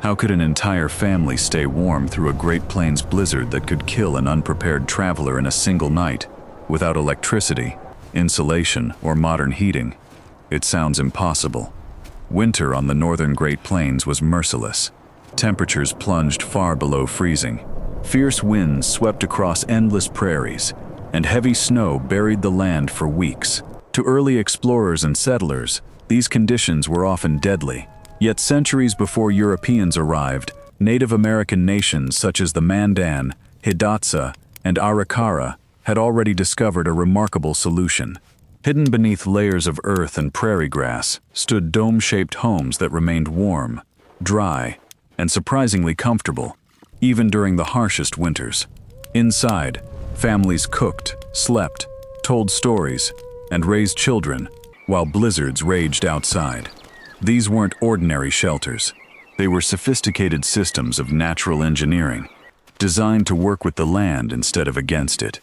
How could an entire family stay warm through a Great Plains blizzard that could kill an unprepared traveler in a single night, without electricity, insulation, or modern heating? It sounds impossible. Winter on the northern Great Plains was merciless. Temperatures plunged far below freezing. Fierce winds swept across endless prairies, and heavy snow buried the land for weeks. To early explorers and settlers, these conditions were often deadly. Yet centuries before Europeans arrived, Native American nations such as the Mandan, Hidatsa, and Arikara had already discovered a remarkable solution. Hidden beneath layers of earth and prairie grass stood dome-shaped homes that remained warm, dry, and surprisingly comfortable, even during the harshest winters. Inside, families cooked, slept, told stories, and raised children, while blizzards raged outside. These weren't ordinary shelters. They were sophisticated systems of natural engineering, designed to work with the land instead of against it.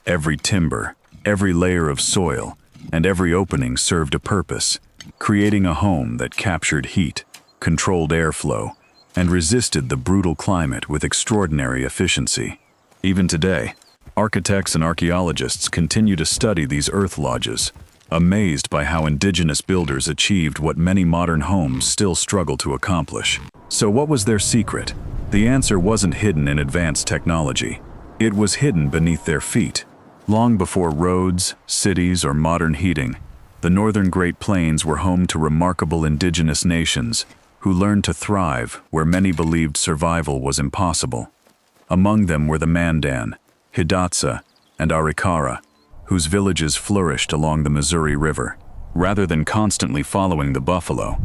Every timber, every layer of soil, and every opening served a purpose, creating a home that captured heat, controlled airflow, and resisted the brutal climate with extraordinary efficiency. Even today, architects and archaeologists continue to study these earth lodges, amazed by how indigenous builders achieved what many modern homes still struggle to accomplish. So what was their secret? The answer wasn't hidden in advanced technology. It was hidden beneath their feet. Long before roads, cities, or modern heating, the northern Great Plains were home to remarkable indigenous nations who learned to thrive where many believed survival was impossible. Among them were the Mandan, Hidatsa, and Arikara, whose villages flourished along the Missouri River. Rather than constantly following the buffalo,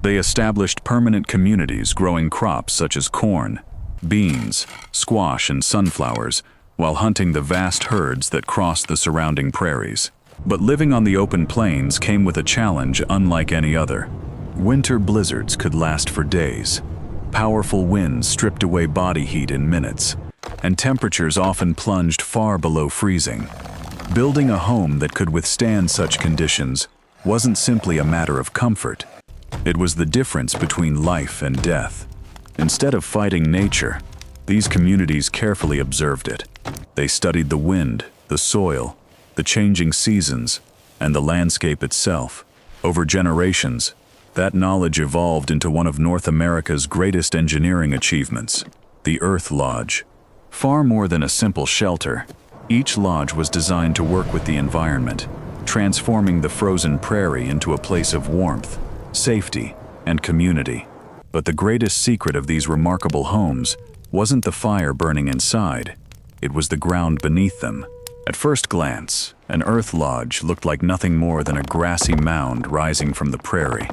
they established permanent communities growing crops such as corn, beans, squash, and sunflowers, while hunting the vast herds that crossed the surrounding prairies. But living on the open plains came with a challenge unlike any other. Winter blizzards could last for days. Powerful winds stripped away body heat in minutes, and temperatures often plunged far below freezing. Building a home that could withstand such conditions wasn't simply a matter of comfort. It was the difference between life and death. Instead of fighting nature, these communities carefully observed it. They studied the wind, the soil, the changing seasons, and the landscape itself. Over generations, that knowledge evolved into one of North America's greatest engineering achievements, the Earth Lodge. Far more than a simple shelter, each lodge was designed to work with the environment, transforming the frozen prairie into a place of warmth, safety, and community. But the greatest secret of these remarkable homes wasn't the fire burning inside, it was the ground beneath them. At first glance, an earth lodge looked like nothing more than a grassy mound rising from the prairie.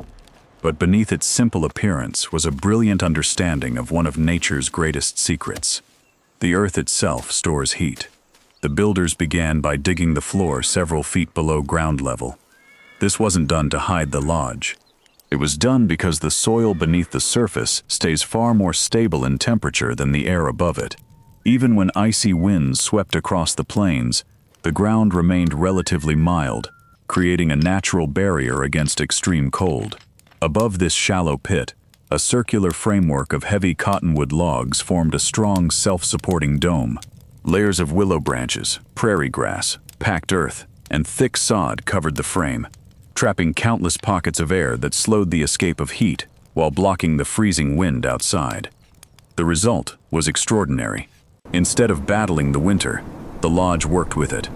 But beneath its simple appearance was a brilliant understanding of one of nature's greatest secrets. The earth itself stores heat. The builders began by digging the floor several feet below ground level. This wasn't done to hide the lodge. It was done because the soil beneath the surface stays far more stable in temperature than the air above it. Even when icy winds swept across the plains, the ground remained relatively mild, creating a natural barrier against extreme cold. Above this shallow pit, a circular framework of heavy cottonwood logs formed a strong, self-supporting dome. Layers of willow branches, prairie grass, packed earth, and thick sod covered the frame, trapping countless pockets of air that slowed the escape of heat while blocking the freezing wind outside. The result was extraordinary. Instead of battling the winter, the lodge worked with it.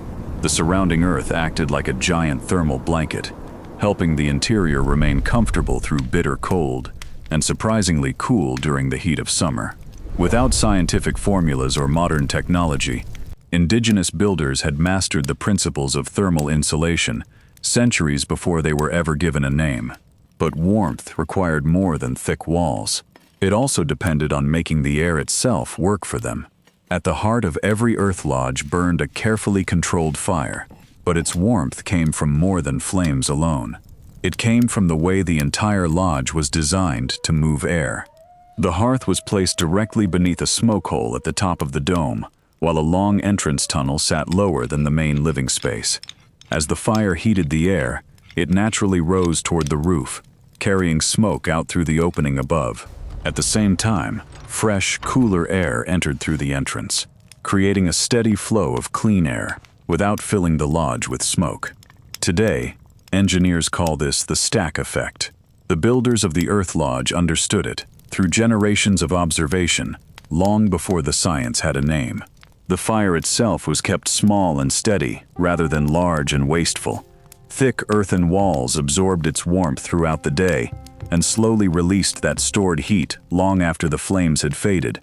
The surrounding earth acted like a giant thermal blanket, helping the interior remain comfortable through bitter cold and surprisingly cool during the heat of summer. Without scientific formulas or modern technology, indigenous builders had mastered the principles of thermal insulation centuries before they were ever given a name. But warmth required more than thick walls. It also depended on making the air itself work for them. At the heart of every earth lodge burned a carefully controlled fire, but its warmth came from more than flames alone. It came from the way the entire lodge was designed to move air. The hearth was placed directly beneath a smoke hole at the top of the dome, while a long entrance tunnel sat lower than the main living space. As the fire heated the air, it naturally rose toward the roof, carrying smoke out through the opening above. At the same time, fresh, cooler air entered through the entrance, creating a steady flow of clean air without filling the lodge with smoke. Today, engineers call this the stack effect. The builders of the Earth Lodge understood it through generations of observation, long before the science had a name. The fire itself was kept small and steady rather than large and wasteful. Thick earthen walls absorbed its warmth throughout the day and slowly released that stored heat long after the flames had faded,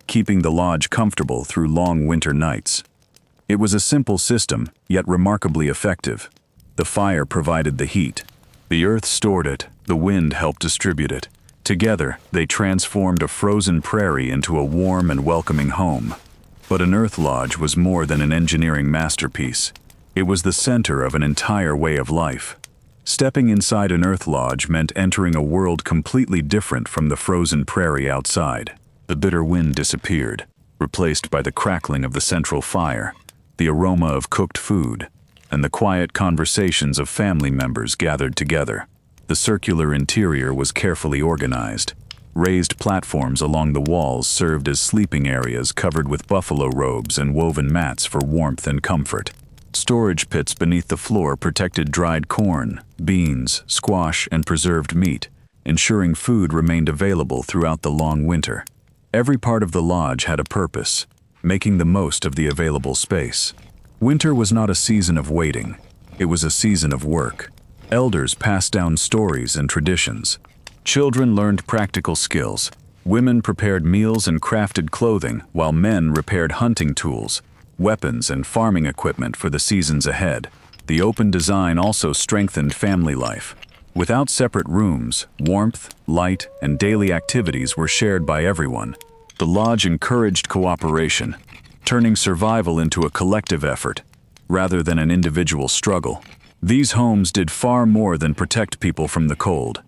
keeping the lodge comfortable through long winter nights. It was a simple system, yet remarkably effective. The fire provided the heat. The earth stored it, the wind helped distribute it. Together, they transformed a frozen prairie into a warm and welcoming home. But an Earth Lodge was more than an engineering masterpiece. It was the center of an entire way of life. Stepping inside an Earth Lodge meant entering a world completely different from the frozen prairie outside. The bitter wind disappeared, replaced by the crackling of the central fire, the aroma of cooked food, and the quiet conversations of family members gathered together. The circular interior was carefully organized. Raised platforms along the walls served as sleeping areas covered with buffalo robes and woven mats for warmth and comfort. Storage pits beneath the floor protected dried corn, beans, squash, and preserved meat, ensuring food remained available throughout the long winter. Every part of the lodge had a purpose, making the most of the available space. Winter was not a season of waiting. It was a season of work. Elders passed down stories and traditions. Children learned practical skills. Women prepared meals and crafted clothing, while men repaired hunting tools, weapons, and farming equipment for the seasons ahead. The open design also strengthened family life. Without separate rooms, warmth, light, and daily activities were shared by everyone. The lodge encouraged cooperation, turning survival into a collective effort, rather than an individual struggle. These homes did far more than protect people from the cold.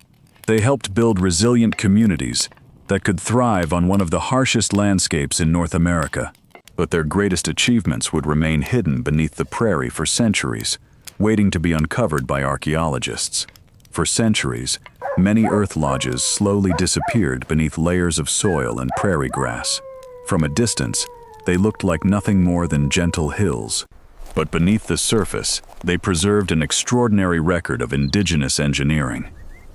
They helped build resilient communities that could thrive on one of the harshest landscapes in North America. But their greatest achievements would remain hidden beneath the prairie for centuries, waiting to be uncovered by archaeologists. For centuries, many Earth Lodges slowly disappeared beneath layers of soil and prairie grass. From a distance, they looked like nothing more than gentle hills. But beneath the surface, they preserved an extraordinary record of indigenous engineering.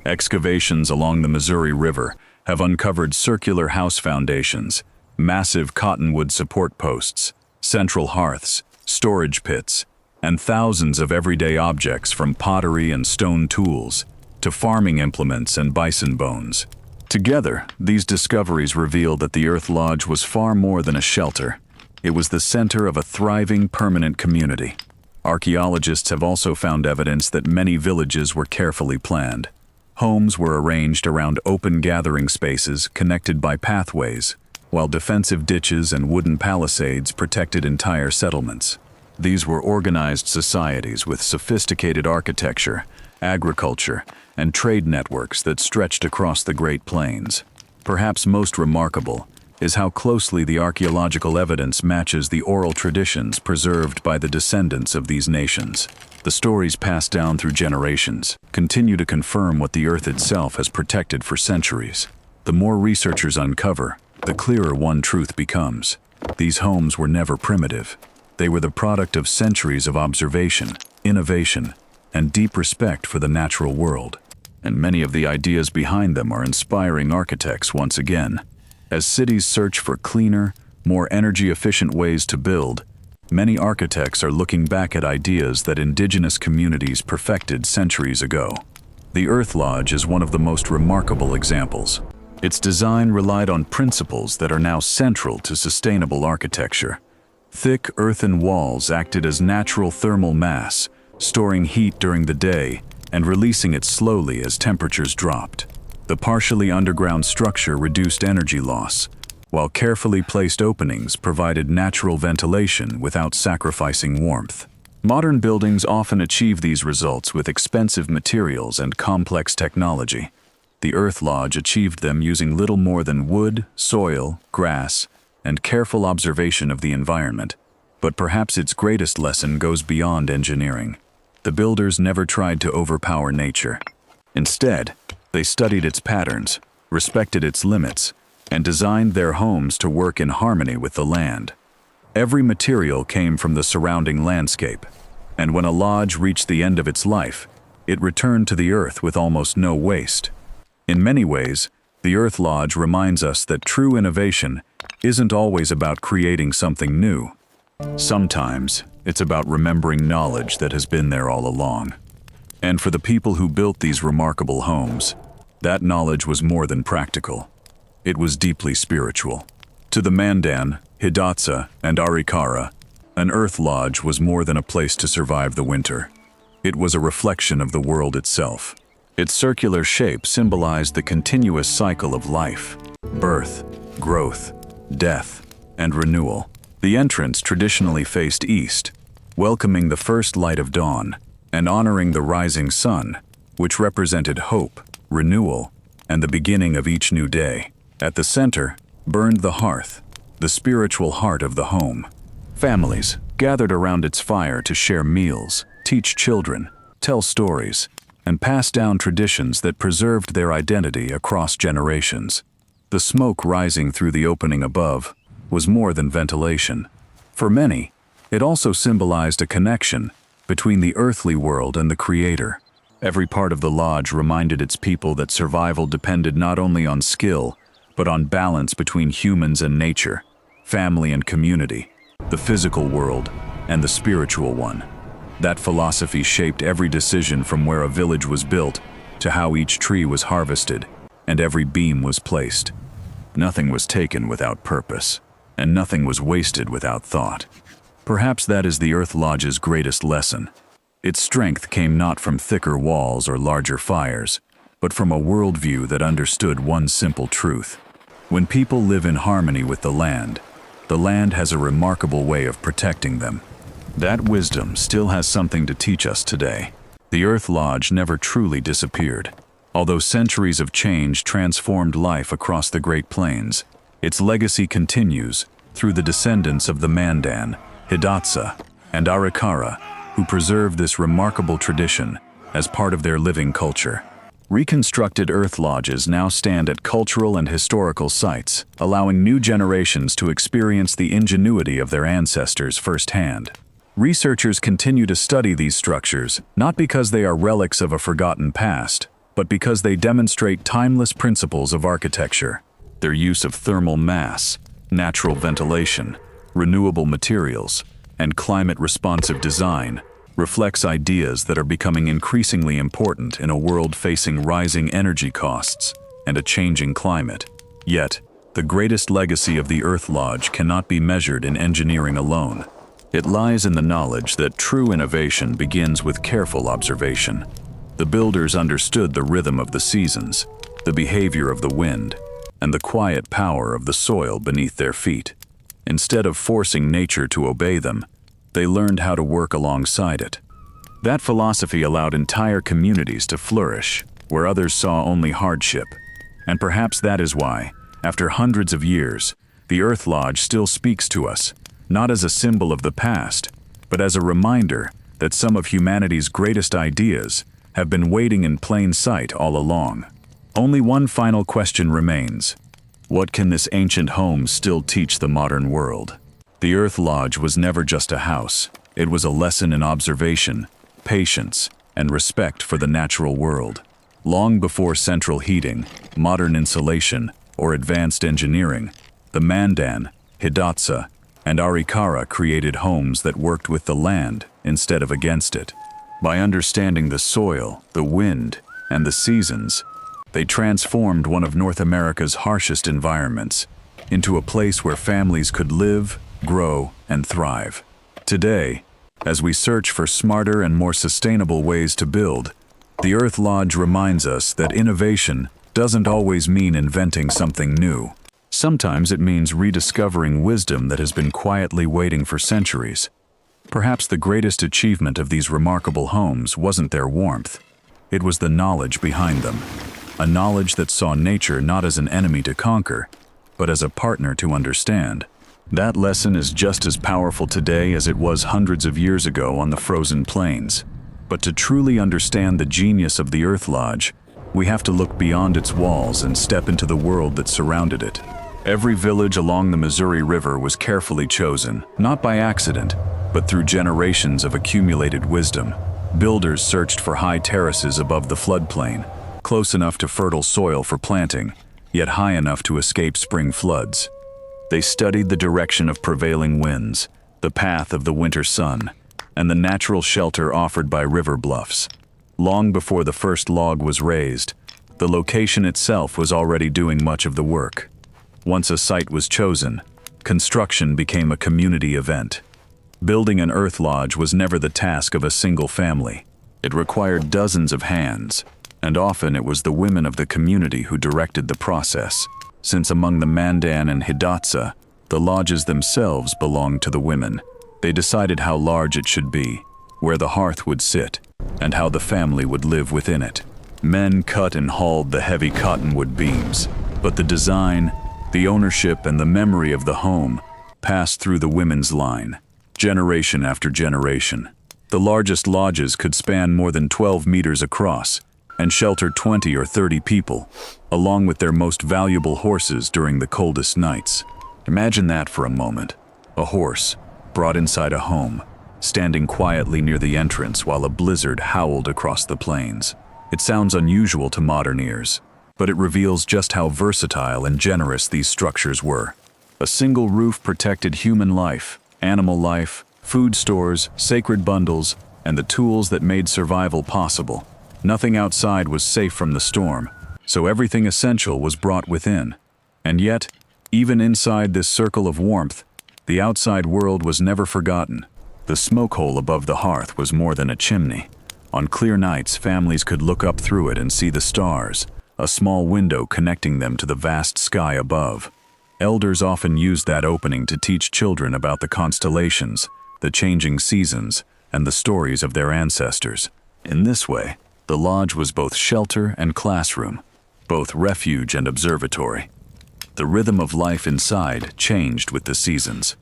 Excavations along the Missouri River have uncovered circular house foundations, massive cottonwood support posts, central hearths, storage pits, and thousands of everyday objects from pottery and stone tools to farming implements and bison bones. Together, these discoveries reveal that the Earth Lodge was far more than a shelter. It was the center of a thriving, permanent community. Archaeologists have also found evidence that many villages were carefully planned. Homes were arranged around open gathering spaces connected by pathways, while defensive ditches and wooden palisades protected entire settlements. These were organized societies with sophisticated architecture, agriculture, and trade networks that stretched across the Great Plains. Perhaps most remarkable is how closely the archaeological evidence matches the oral traditions preserved by the descendants of these nations. The stories passed down through generations continue to confirm what the earth itself has protected for centuries. The more researchers uncover, the clearer one truth becomes. These homes were never primitive. They were the product of centuries of observation, innovation, and deep respect for the natural world. And many of the ideas behind them are inspiring architects once again. As cities search for cleaner, more energy-efficient ways to build, many architects are looking back at ideas that indigenous communities perfected centuries ago. The Earth Lodge is one of the most remarkable examples. Its design relied on principles that are now central to sustainable architecture. Thick earthen walls acted as natural thermal mass, storing heat during the day and releasing it slowly as temperatures dropped. The partially underground structure reduced energy loss, while carefully placed openings provided natural ventilation without sacrificing warmth. Modern buildings often achieve these results with expensive materials and complex technology. The Earth Lodge achieved them using little more than wood, soil, grass, and careful observation of the environment. But perhaps its greatest lesson goes beyond engineering. The builders never tried to overpower nature. Instead, they studied its patterns, respected its limits, and designed their homes to work in harmony with the land. Every material came from the surrounding landscape, and when a lodge reached the end of its life, it returned to the earth with almost no waste. In many ways, the Earth Lodge reminds us that true innovation isn't always about creating something new. Sometimes, it's about remembering knowledge that has been there all along. And for the people who built these remarkable homes, that knowledge was more than practical. It was deeply spiritual. To the Mandan, Hidatsa, and Arikara, an Earth Lodge was more than a place to survive the winter. It was a reflection of the world itself. Its circular shape symbolized the continuous cycle of life: birth, growth, death, and renewal. The entrance traditionally faced east, welcoming the first light of dawn and honoring the rising sun, which represented hope, renewal, and the beginning of each new day. At the center burned the hearth, the spiritual heart of the home. Families gathered around its fire to share meals, teach children, tell stories, and pass down traditions that preserved their identity across generations. The smoke rising through the opening above was more than ventilation. For many, it also symbolized a connection between the earthly world and the Creator. Every part of the lodge reminded its people that survival depended not only on skill, but on balance between humans and nature, family and community, the physical world and the spiritual one. That philosophy shaped every decision, from where a village was built to how each tree was harvested and every beam was placed. Nothing was taken without purpose, and nothing was wasted without thought. Perhaps that is the Earth Lodge's greatest lesson. Its strength came not from thicker walls or larger fires, but from a worldview that understood one simple truth. When people live in harmony with the land has a remarkable way of protecting them. That wisdom still has something to teach us today. The Earth Lodge never truly disappeared. Although centuries of change transformed life across the Great Plains, its legacy continues through the descendants of the Mandan, Hidatsa, and Arikara, who preserve this remarkable tradition as part of their living culture. Reconstructed Earth Lodges now stand at cultural and historical sites, allowing new generations to experience the ingenuity of their ancestors firsthand. Researchers continue to study these structures, not because they are relics of a forgotten past, but because they demonstrate timeless principles of architecture. Their use of thermal mass, natural ventilation, renewable materials, and climate-responsive design reflects ideas that are becoming increasingly important in a world facing rising energy costs and a changing climate. Yet, the greatest legacy of the Earth Lodge cannot be measured in engineering alone. It lies in the knowledge that true innovation begins with careful observation. The builders understood the rhythm of the seasons, the behavior of the wind, and the quiet power of the soil beneath their feet. Instead of forcing nature to obey them, they learned how to work alongside it. That philosophy allowed entire communities to flourish where others saw only hardship. And perhaps that is why, after hundreds of years, the Earth Lodge still speaks to us, not as a symbol of the past, but as a reminder that some of humanity's greatest ideas have been waiting in plain sight all along. Only one final question remains. What can this ancient home still teach the modern world? The Earth Lodge was never just a house. It was a lesson in observation, patience, and respect for the natural world. Long before central heating, modern insulation, or advanced engineering, the Mandan, Hidatsa, and Arikara created homes that worked with the land instead of against it. By understanding the soil, the wind, and the seasons, they transformed one of North America's harshest environments into a place where families could live, grow, and thrive. Today, as we search for smarter and more sustainable ways to build, the Earth Lodge reminds us that innovation doesn't always mean inventing something new. Sometimes it means rediscovering wisdom that has been quietly waiting for centuries. Perhaps the greatest achievement of these remarkable homes wasn't their warmth. It was the knowledge behind them. A knowledge that saw nature not as an enemy to conquer, but as a partner to understand. That lesson is just as powerful today as it was hundreds of years ago on the frozen plains. But to truly understand the genius of the Earth Lodge, We have to look beyond its walls and step into the world that surrounded it. Every village along the Missouri River was carefully chosen, not by accident, but through generations of accumulated wisdom. Builders searched for high terraces above the floodplain, close enough to fertile soil for planting, yet high enough to escape spring floods. They studied the direction of prevailing winds, the path of the winter sun, and the natural shelter offered by river bluffs. Long before the first log was raised, the location itself was already doing much of the work. Once a site was chosen, construction became a community event. Building an earth lodge was never the task of a single family. It required dozens of hands, and often it was the women of the community who directed the process, since among the Mandan and Hidatsa, the lodges themselves belonged to the women. They decided how large it should be, where the hearth would sit, and how the family would live within it. Men cut and hauled the heavy cottonwood beams, but the design, the ownership, and the memory of the home passed through the women's line, generation after generation. The largest lodges could span more than 12 meters across and shelter 20 or 30 people, along with their most valuable horses during the coldest nights. Imagine that for a moment. A horse, brought inside a home, standing quietly near the entrance while a blizzard howled across the plains. It sounds unusual to modern ears, but it reveals just how versatile and generous these structures were. A single roof protected human life, animal life, food stores, sacred bundles, and the tools that made survival possible. Nothing outside was safe from the storm, so everything essential was brought within. And yet, even inside this circle of warmth, the outside world was never forgotten. The smoke hole above the hearth was more than a chimney. On clear nights, families could look up through it and see the stars, a small window connecting them to the vast sky above. Elders often used that opening to teach children about the constellations, the changing seasons, and the stories of their ancestors. In this way, the lodge was both shelter and classroom, both refuge and observatory. The rhythm of life inside changed with the seasons.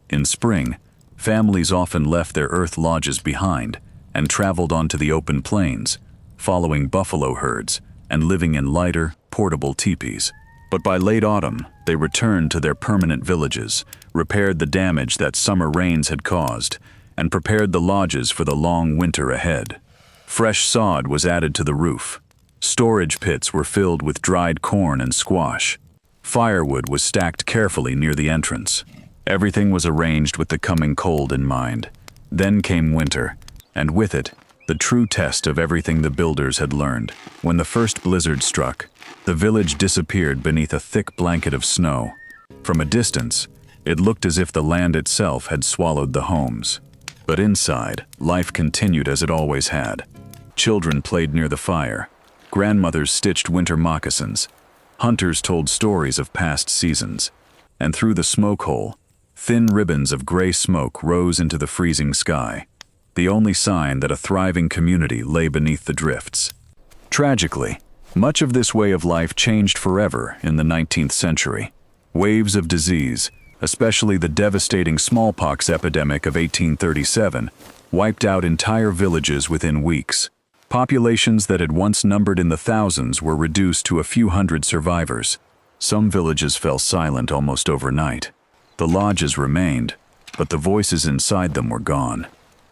In spring, families often left their earth lodges behind and traveled onto the open plains, following buffalo herds and living in lighter, portable teepees. But by late autumn, they returned to their permanent villages, repaired the damage that summer rains had caused, and prepared the lodges for the long winter ahead. Fresh sod was added to the roof. Storage pits were filled with dried corn and squash. Firewood was stacked carefully near the entrance. Everything was arranged with the coming cold in mind. Then came winter, and with it, the true test of everything the builders had learned. When the first blizzard struck, the village disappeared beneath a thick blanket of snow. From a distance, it looked as if the land itself had swallowed the homes. But inside, life continued as it always had. Children played near the fire. Grandmothers stitched winter moccasins. Hunters told stories of past seasons. And through the smoke hole, thin ribbons of gray smoke rose into the freezing sky, the only sign that a thriving community lay beneath the drifts. Tragically, much of this way of life changed forever in the 19th century. Waves of disease, especially the devastating smallpox epidemic of 1837, wiped out entire villages within weeks. Populations that had once numbered in the thousands were reduced to a few hundred survivors. Some villages fell silent almost overnight. The lodges remained, but the voices inside them were gone.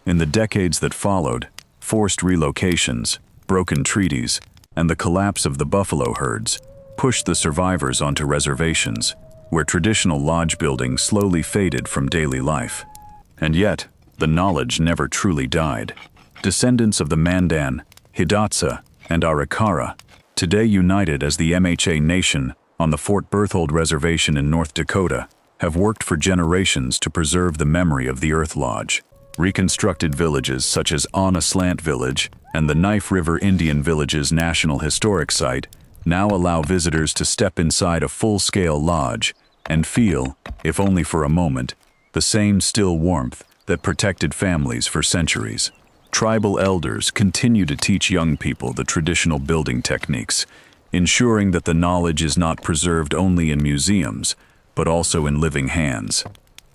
In the decades that followed, forced relocations, broken treaties, and the collapse of the buffalo herds pushed the survivors onto reservations, where traditional lodge building slowly faded from daily life. And yet, the knowledge never truly died. Descendants of the Mandan, Hidatsa, and Arikara, today united as the MHA Nation on the Fort Berthold Reservation in North Dakota, have worked for generations to preserve the memory of the Earth Lodge. Reconstructed villages such as On a Slant Village and the Knife River Indian Village's National Historic Site now allow visitors to step inside a full-scale lodge and feel, if only for a moment, the same still warmth that protected families for centuries. Tribal elders continue to teach young people the traditional building techniques, ensuring that the knowledge is not preserved only in museums, but also in living hands.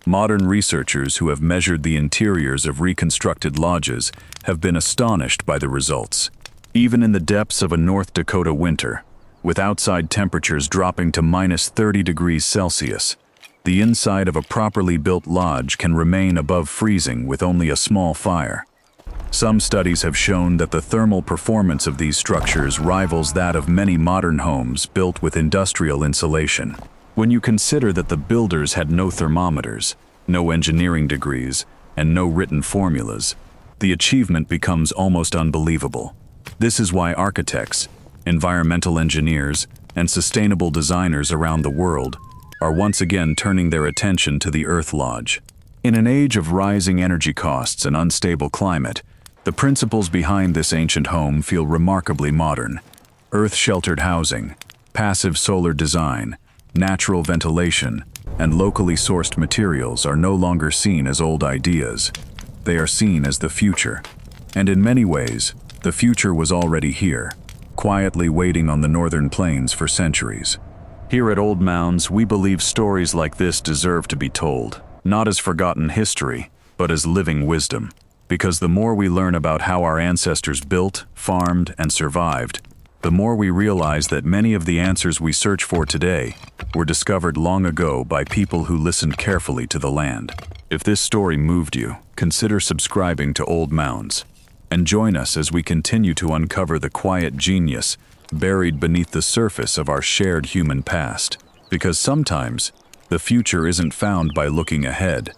Modern researchers who have measured the interiors of reconstructed lodges have been astonished by the results. Even in the depths of a North Dakota winter, with outside temperatures dropping to -30 degrees Celsius, the inside of a properly built lodge can remain above freezing with only a small fire. Some studies have shown that the thermal performance of these structures rivals that of many modern homes built with industrial insulation. When you consider that the builders had no thermometers, no engineering degrees, and no written formulas, the achievement becomes almost unbelievable. This is why architects, environmental engineers, and sustainable designers around the world are once again turning their attention to the Earth Lodge. In an age of rising energy costs and unstable climate, the principles behind this ancient home feel remarkably modern. Earth-sheltered housing, passive solar design, natural ventilation, and locally sourced materials are no longer seen as old ideas. They are seen as the future. And in many ways, the future was already here, quietly waiting on the northern plains for centuries. Here at Old Mounds, we believe stories like this deserve to be told, not as forgotten history, but as living wisdom. Because the more we learn about how our ancestors built, farmed, and survived, the more we realize that many of the answers we search for today were discovered long ago by people who listened carefully to the land. If this story moved you, consider subscribing to Old Mounds, and join us as we continue to uncover the quiet genius buried beneath the surface of our shared human past. Because sometimes, the future isn't found by looking ahead.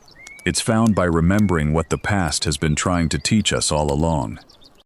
It's found by remembering what the past has been trying to teach us all along.